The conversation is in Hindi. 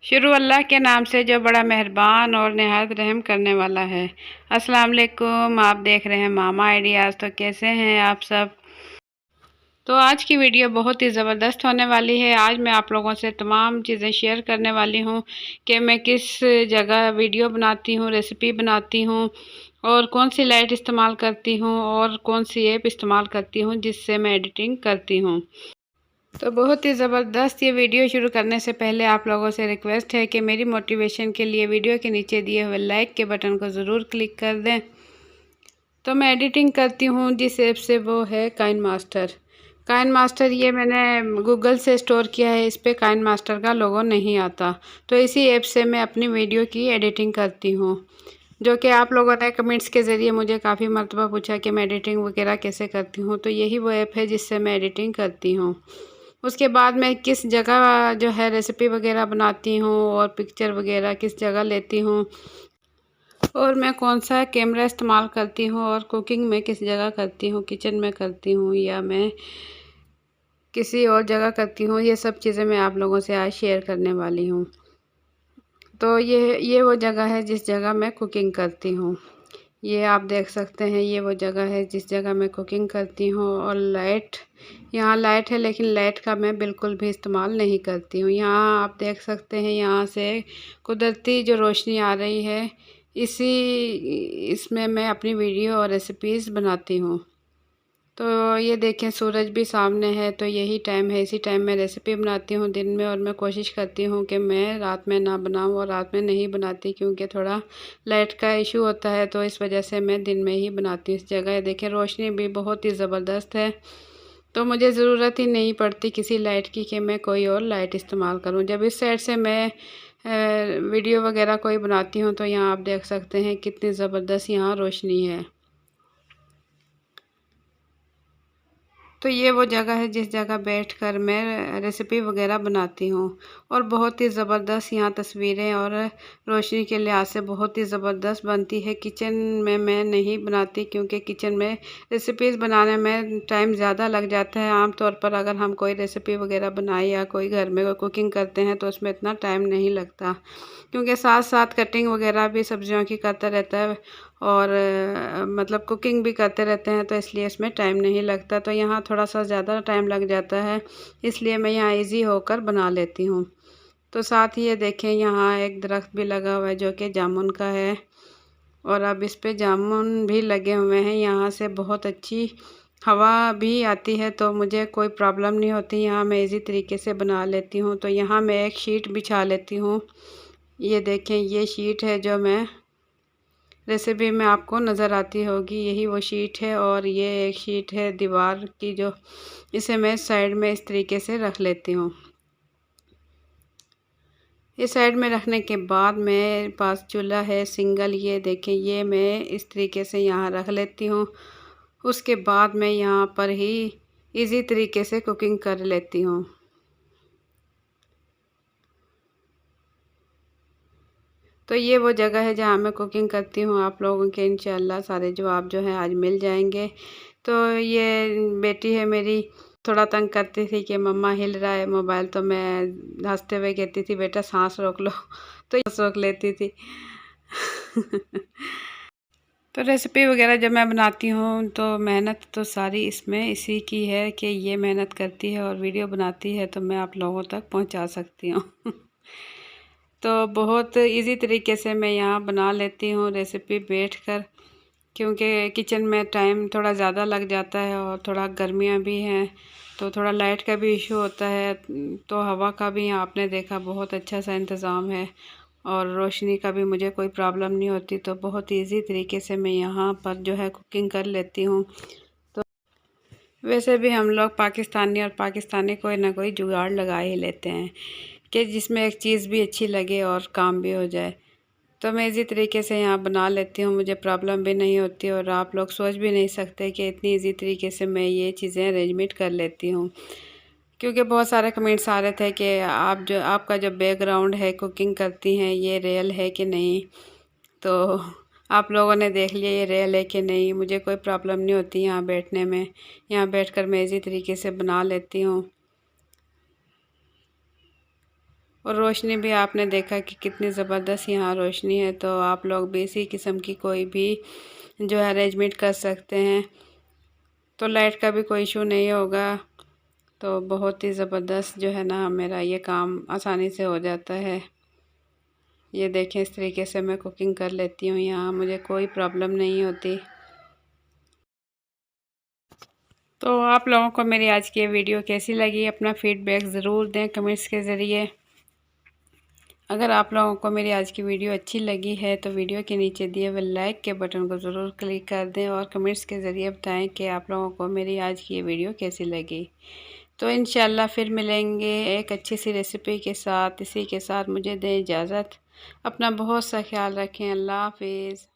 शुरू अल्लाह के नाम से जो बड़ा मेहरबान और नहायत रहम करने वाला है। अस्सलाम वालेकुम, आप देख रहे हैं मामा आइडियाज़। तो कैसे हैं आप सब। तो आज की वीडियो बहुत ही ज़बरदस्त होने वाली है। आज मैं आप लोगों से तमाम चीज़ें शेयर करने वाली हूँ कि मैं किस जगह वीडियो बनाती हूँ, रेसिपी बनाती हूँ और कौन सी लाइट इस्तेमाल करती हूँ और कौन सी ऐप इस्तेमाल करती हूँ जिससे मैं एडिटिंग करती हूँ। तो बहुत ही ज़बरदस्त ये वीडियो शुरू करने से पहले आप लोगों से रिक्वेस्ट है कि मेरी मोटिवेशन के लिए वीडियो के नीचे दिए हुए लाइक के बटन को ज़रूर क्लिक कर दें। तो मैं एडिटिंग करती हूँ जिस ऐप से, वो है काइन मास्टर। काइन मास्टर ये मैंने गूगल से स्टोर किया है। इस पर काइन मास्टर का लोगो नहीं आता। तो इसी ऐप से मैं अपनी वीडियो की एडिटिंग करती हूँ, जो कि आप लोगों ने कमेंट्स के ज़रिए मुझे काफ़ी मरतबा पूछा कि मैं एडिटिंग वगैरह कैसे करती हूँ। तो यही वो ऐप है जिससे मैं एडिटिंग करती हूँ। उसके बाद मैं किस जगह जो है रेसिपी वगैरह बनाती हूँ और पिक्चर वगैरह किस जगह लेती हूँ और मैं कौन सा कैमरा इस्तेमाल करती हूँ और कुकिंग में किस जगह करती हूँ, किचन में करती हूँ या मैं किसी और जगह करती हूँ, ये सब चीज़ें मैं आप लोगों से आज शेयर करने वाली हूँ। तो ये वो जगह है जिस जगह मैं कुकिंग करती हूँ। ये आप देख सकते हैं, ये वो जगह है जिस जगह मैं कुकिंग करती हूँ। और लाइट, यहाँ लाइट है लेकिन लाइट का मैं बिल्कुल भी इस्तेमाल नहीं करती हूँ। यहाँ आप देख सकते हैं, यहाँ से कुदरती जो रोशनी आ रही है, इसमें मैं अपनी वीडियो और रेसिपीज़ बनाती हूँ। तो ये देखें, सूरज भी सामने है। तो यही टाइम है, इसी टाइम मैं रेसिपी बनाती हूँ दिन में। और मैं कोशिश करती हूँ कि मैं रात में ना बनाऊँ, और रात में नहीं बनाती क्योंकि थोड़ा लाइट का इशू होता है। तो इस वजह से मैं दिन में ही बनाती हूँ। इस जगह देखें, रोशनी भी बहुत ही ज़बरदस्त है। तो मुझे ज़रूरत ही नहीं पड़ती किसी लाइट की कि मैं कोई और लाइट इस्तेमाल करूँ। जब इस साइड से मैं वीडियो वगैरह कोई बनाती हूँ तो यहाँ आप देख सकते हैं कितनी ज़बरदस्त यहाँ रोशनी है। तो ये वो जगह है जिस जगह बैठकर मैं रेसिपी वगैरह बनाती हूँ। और बहुत ही ज़बरदस्त यहाँ तस्वीरें और रोशनी के लिहाज से बहुत ही ज़बरदस्त बनती है। किचन में मैं नहीं बनाती क्योंकि किचन में रेसिपीज़ बनाने में टाइम ज़्यादा लग जाता है। आम तौर पर अगर हम कोई रेसिपी वगैरह बनाए या कोई घर में कुकिंग करते हैं तो उसमें इतना टाइम नहीं लगता, क्योंकि साथ साथ कटिंग वगैरह भी सब्जियों की करता रहता है और मतलब कुकिंग भी करते रहते हैं, तो इसलिए इसमें टाइम नहीं लगता। तो यहाँ थोड़ा सा ज़्यादा टाइम लग जाता है, इसलिए मैं यहाँ इजी होकर बना लेती हूँ। तो साथ ही ये देखें, यहाँ एक दरख्त भी लगा हुआ है जो कि जामुन का है। और अब इस पे जामुन भी लगे हुए हैं। यहाँ से बहुत अच्छी हवा भी आती है, तो मुझे कोई प्रॉब्लम नहीं होती। यहाँ मैं इजी तरीके से बना लेती हूँ। तो यहाँ मैं एक शीट बिछा लेती हूँ। ये देखें, ये शीट है जो मैं रेसिपी में आपको नज़र आती होगी, यही वो शीट है। और ये एक शीट है दीवार की, जो इसे मैं साइड में इस तरीके से रख लेती हूँ। इस साइड में रखने के बाद मेरे पास चूल्हा है सिंगल। ये देखें, ये मैं इस तरीके से यहाँ रख लेती हूँ। उसके बाद मैं यहाँ पर ही इजी तरीके से कुकिंग कर लेती हूँ। तो ये वो जगह है जहाँ मैं कुकिंग करती हूँ। आप लोगों के इंशाल्लाह सारे जवाब जो हैं आज मिल जाएंगे। तो ये बेटी है मेरी, थोड़ा तंग करती थी कि मम्मा हिल रहा है मोबाइल। तो मैं हंसते हुए कहती थी, बेटा सांस रोक लो। तो सांस रोक लेती थी। तो रेसिपी वगैरह जब मैं बनाती हूँ तो मेहनत तो सारी इसमें इसी की है कि ये मेहनत करती है और वीडियो बनाती है तो मैं आप लोगों तक पहुँचा सकती हूँ। तो बहुत इजी तरीके से मैं यहाँ बना लेती हूँ रेसिपी बैठकर, क्योंकि किचन में टाइम थोड़ा ज़्यादा लग जाता है और थोड़ा गर्मियाँ भी हैं, तो थोड़ा लाइट का भी इशू होता है। तो हवा का भी यहाँ आपने देखा बहुत अच्छा सा इंतज़ाम है और रोशनी का भी मुझे कोई प्रॉब्लम नहीं होती। तो बहुत इजी तरीके से मैं यहाँ पर जो है कुकिंग कर लेती हूँ। तो वैसे भी हम लोग पाकिस्तानी, और पाकिस्तानी कोई ना कोई जुगाड़ लगा ही लेते हैं कि जिसमें एक चीज़ भी अच्छी लगे और काम भी हो जाए। तो मैं इसी तरीके से यहाँ बना लेती हूँ, मुझे प्रॉब्लम भी नहीं होती। और आप लोग सोच भी नहीं सकते कि इतनी इजी तरीके से मैं ये चीज़ें अरेंजमेंट कर लेती हूँ। क्योंकि बहुत सारे कमेंट्स आ रहे थे कि आपका जो बैकग्राउंड है कुकिंग करती हैं, ये रियल है कि नहीं। तो आप लोगों ने देख लिया ये रियल है कि नहीं। मुझे कोई प्रॉब्लम नहीं होती यहाँ बैठने में। यहाँ बैठकर मैं इसी तरीके से बना लेती हूँ। और रोशनी भी आपने देखा कि कितनी ज़बरदस्त यहाँ रोशनी है। तो आप लोग भी इसी किस्म की कोई भी जो है अरेंजमेंट कर सकते हैं, तो लाइट का भी कोई इशू नहीं होगा। तो बहुत ही ज़बरदस्त जो है ना मेरा ये काम आसानी से हो जाता है। ये देखें, इस तरीके से मैं कुकिंग कर लेती हूँ, यहाँ मुझे कोई प्रॉब्लम नहीं होती। तो आप लोगों को मेरी आज की वीडियो कैसी लगी, अपना फीडबैक ज़रूर दें कमेंट्स के ज़रिए। अगर आप लोगों को मेरी आज की वीडियो अच्छी लगी है तो वीडियो के नीचे दिए हुए लाइक के बटन को ज़रूर क्लिक कर दें और कमेंट्स के ज़रिए बताएं कि आप लोगों को मेरी आज की ये वीडियो कैसी लगी। तो इंशाल्लाह फिर मिलेंगे एक अच्छी सी रेसिपी के साथ। इसी के साथ मुझे दें इजाज़त। अपना बहुत सा ख्याल रखें। अल्लाह हाफिज़।